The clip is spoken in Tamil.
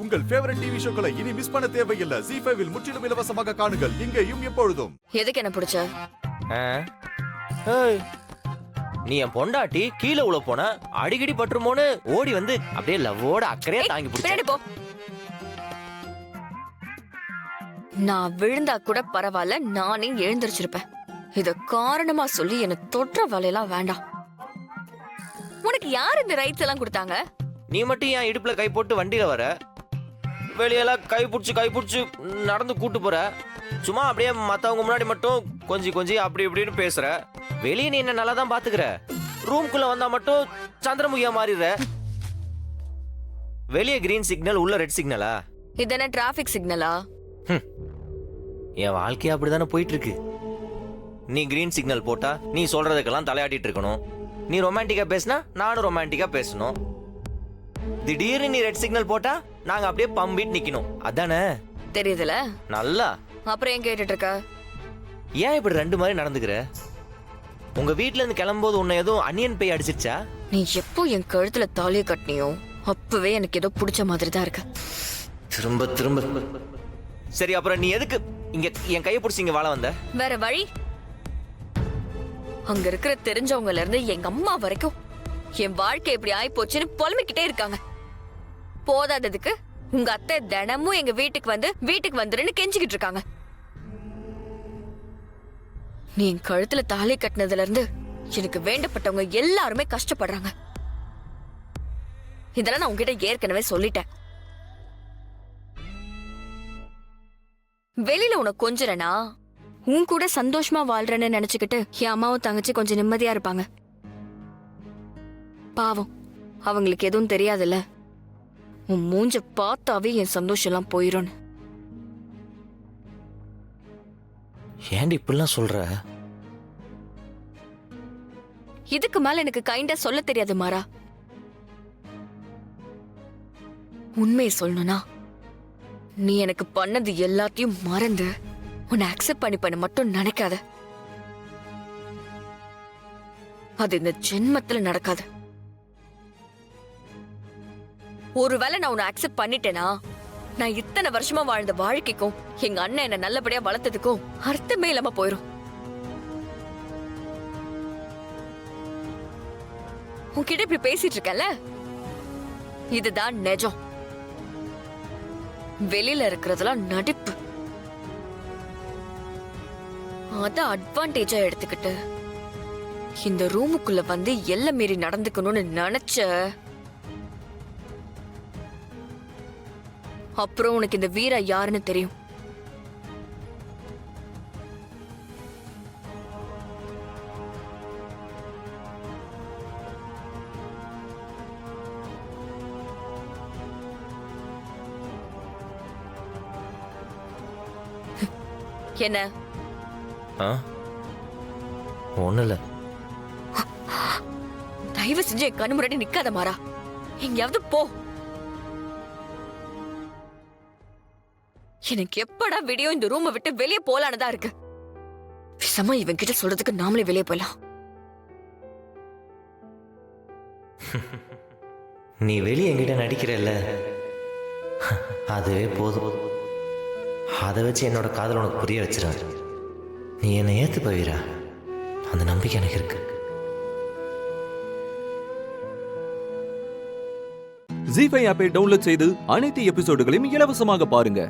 உங்கள் ஃபேவரட் டிவி ஷோக்களை இனி மிஸ் பண்ண தேவையில்லை. ZEE5 இல் முற்றிலும் இலவசமாக காணுங்கள், இங்கேயும் எப்பொழுதும். எதுக்கு என்ன பிடிச்ச? நீ என் பொண்டாட்டி கீழே உள்ள போன அடிக்கடி பட்டுருமோன்னு ஓடி வந்து அப்படியே லவ்வோட அக்கறையா தாங்கி பிடிச்ச. நான் விழுந்தா கூட பரவாயில்ல, நானே எழுந்திருச்சிருப்பேன். இத காரணமா சொல்லி என்ன தொற்ற வேலையெல்லாம் வேண்டாம். உனக்கு யார் இந்த ரைட்ஸ் எல்லாம் கொடுத்தாங்க? நீ மட்டும் என் இடுப்புல கை போட்டு வண்டியில வர, வெளியெல்லாம் கை பிடிச்சு நடந்து கூட்டு போற, சும்மா அப்படியே மத்தவங்க முன்னாடி மட்டும் கொஞ்சி அப்படி இப்படின்னு பேசுற. வெளியே நீ என்ன நல்லா தான் பாத்துக்கிற, ரூம்குள்ள வந்தா மட்டும் சந்திரமுகியா மாறிடுற. வெளியே கிரீன் சிக்னல், உள்ள ரெட் சிக்னலா? இதென்ன டிராபிக் சிக்னலா? என் வாழ்க்கையா அப்படிதானே போயிட்டு இருக்கு. நீ கிரீன் சிக்னல் போட்டா நீ சொல்றதுக்கெல்லாம் தலையாட்டிட்டு இருக்கணும். நீ ரொமான்டிக்கா பேசினா நானும் ரொமான்டிக்கா பேசணும். திடீர்னு நீ ரெட் சிக்னல் போட்டா நாங்க அப்படியே பம்பிட்டு நிக்கணும். அதானே? தெரியுதுல நல்லா. அப்புறம் ஏன் கேட்டுட்டு இருக்க? ஏன் இப்படி ரெண்டு மாதிரி நடந்துக்கிற? உங்க வீட்ல இருந்து கிளம்பும்போது உன்னை எதுவும் அன்னியன் பேய் அடிச்சிருச்சா? நீ எப்போ என் கழுத்துல தாலியை கட்டினியோ அப்பவே எனக்கு ஏதோ பிடிச்ச மாதிரி தான் இருக்கு. திரும்ப சரி, அப்புறம் நீ எதுக்கு இங்க என் கையை பிடிச்சி இங்க வாழ வந்த? வேற வழி. அங்க இருக்கிற தெரிஞ்சவங்கல இருந்து எங்க அம்மா வரைக்கும் என் வாழ்க்கை எப்படி ஆயி போச்சுன்னு புலம்பிக்கிட்டே இருக்காங்க. போதாததுக்கு உங்க அத்தை தினமும் எங்க வீட்டுக்கு வந்துருன்னு கெஞ்சிக்கிட்டு இருக்காங்க. நீ என் கழுத்துல தாலி கட்டினதுல இருந்து எனக்கு வேண்டப்பட்டவங்க எல்லாருமே கஷ்டப்படுறாங்க. இதெல்லாம் நான் உங்ககிட்ட ஏற்கனவே சொல்லிட்டேன். வெளியில உனக்கு கொஞ்சறனா உன் கூட சந்தோஷமா வாழ்றேன்னு நினைச்சுக்கிட்டு என் அம்மாவும் தங்கச்சி கொஞ்சம் நிம்மதியா இருப்பாங்க. பாவம், அவங்களுக்கு எதுவும் தெரியாதுல்ல, உன் மூஞ்ச பார்த்தாவே என் சந்தோஷம் எல்லாம் போயிரும். ஏன்டி இப்படிலாம் சொல்ற? இதுக்கு மேல எனக்கு கைண்டா சொல்ல தெரியாது மாறா. உண்மையை சொல்லணும்னா நீ எனக்கு பண்ணது எல்லாத்தையும் மறந்து உன்னை அக்செப்ட் பண்ண மட்டும் நினைக்காத. அது இந்த ஜென்மத்துல நடக்காது. ஒருவேளை நான் உன்னை அக்செப்ட் பண்ணிட்டேனா நான் இத்தனை வருஷமா வாழ்ந்த வாழ்க்கைக்கும் எங்க அண்ணன் என்ன நல்லபடியா வளர்த்ததுக்கும் அர்த்தமே இல்லாம போயிரும். உன்கிட்ட இப்படி பேசிட்டு இருக்கல, இதுதான் நிஜம். வெளியில இருக்கிறதெல்லாம் நடிப்பு. அத அட்வான்டேஜா எடுத்துக்கிட்டு இந்த ரூமுக்குள்ள வந்து எல்லை மீறி நடந்துக்கணும்னு நினைச்ச அப்புறம் உனக்கு இந்த வீரா யாருன்னு தெரியும். என்ன? ஒண்ணு இல்ல. தயவு செஞ்சு என் கண்ணு முன்னாடி நிக்காத மாறா. எங்கயாவது போ. எனக்கு எப்படா வீடியோ இந்த ரூமை விட்டு வெளியே போலானதா இருக்கு. விஷமா இவன் கிட்ட சொல்றதுக்கு நாமளே வெளியே போலாம். நீ வெளியே என்கிட்ட நடிக்கிறல்ல, அதுவே போதும். அதை வச்சு என்னோட காதல் உனக்கு புரிய வச்சிருவேன். நீ என்னை ஏத்து போவீரா? அந்த நம்பிக்கை எனக்கு இருக்கு. ZEE5 ஆப்பை டவுன்லோட் செய்து அனைத்து எபிசோடுகளையும் இலவசமாக பாருங்க.